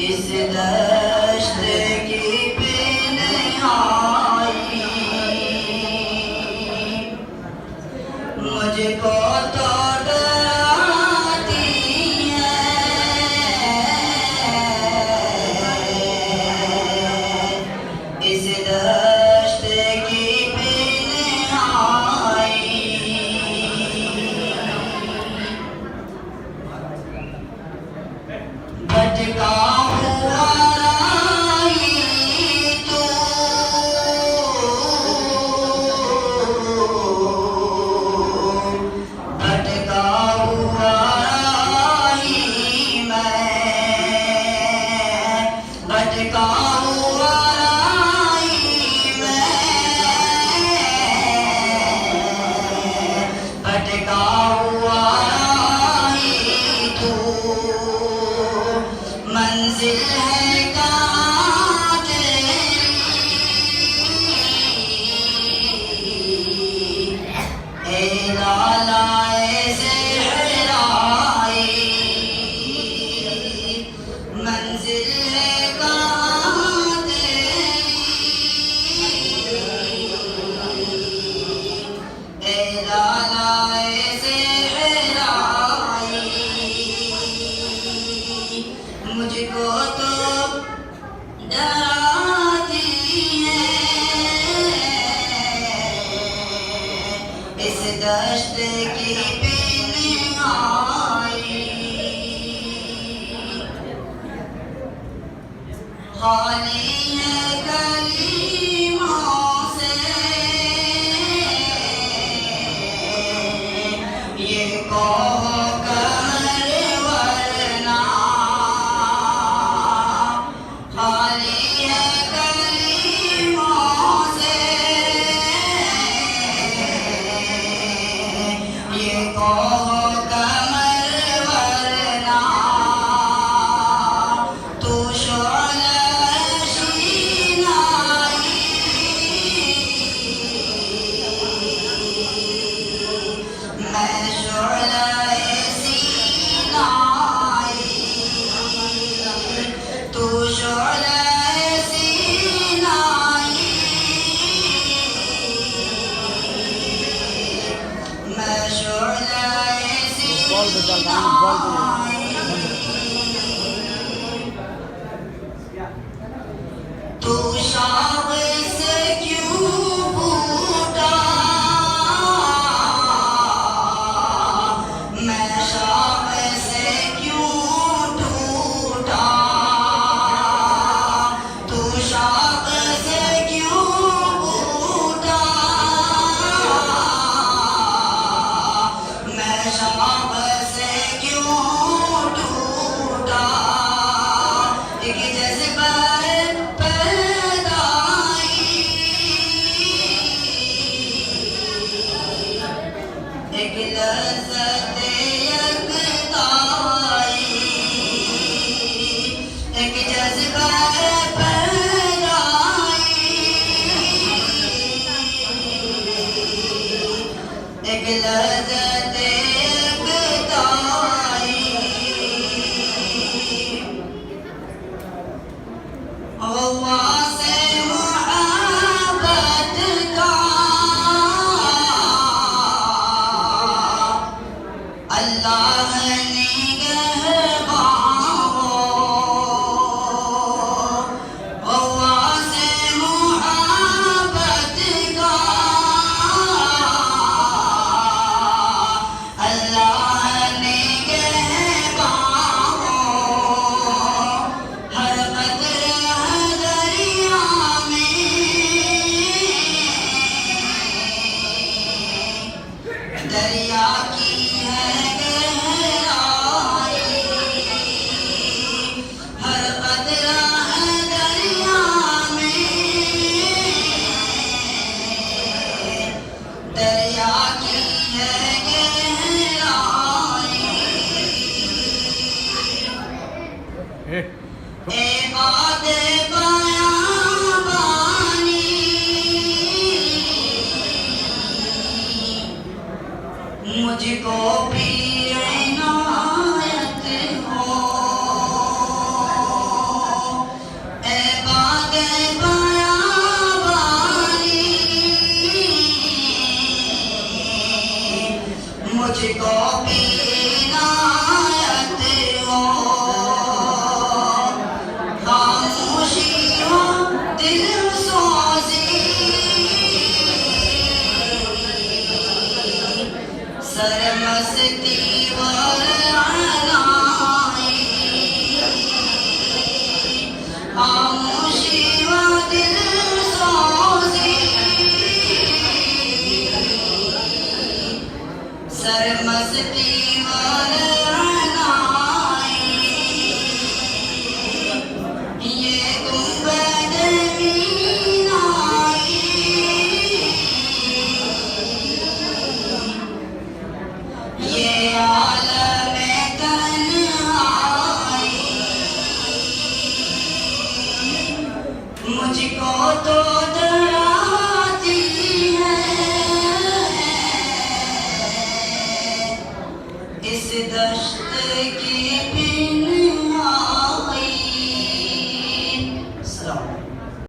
इस दश्त की बेनहाई मुझको तो डराती है, इस दश्त की बेनहाई भटका हुआ राही तू, भटका हुआ राही मैं, भटका हुआ राही मैं, भटका हुआ राही तू, मंजिल है कहाँ तेरी, ए लाला ज़हराई, मंजिल है कहाँ तेरी, ए लाला ज़हराई, मुझको तो डराती है, इस दश्त की बेनहाई खाली है कलीमों से ये कहो कमर वरना, खाली है कलीमों से ये कहो कमर वरना, तू शोला शीनाई, मैं शोला सीनाई, तू शोला सीनाई, मैं शोला सीनाई, तू शाम से क्यों बूटा, मैं शाम से क्यों टूटा, तू शाम से क्यों बूटा, मैं शाम से क्यों टूटा, एक जज्बा पैदाई, एक लज़्ज़त यकताई, एक जज्बा पैदाई, एक लज़्ज़त यकताई, अल्लाह से मोहब्बत का अल्लाह निगहबान हो, अल्लाह से मोहब्बत का अल्लाह निगहबान हो, हर कतरा दरिया में, दरिया की है गहराई, हर कतरा है दरिया में, दरिया की है गहराई, ए बादे बयाबानी, मुझको भी इनायत मुझको तो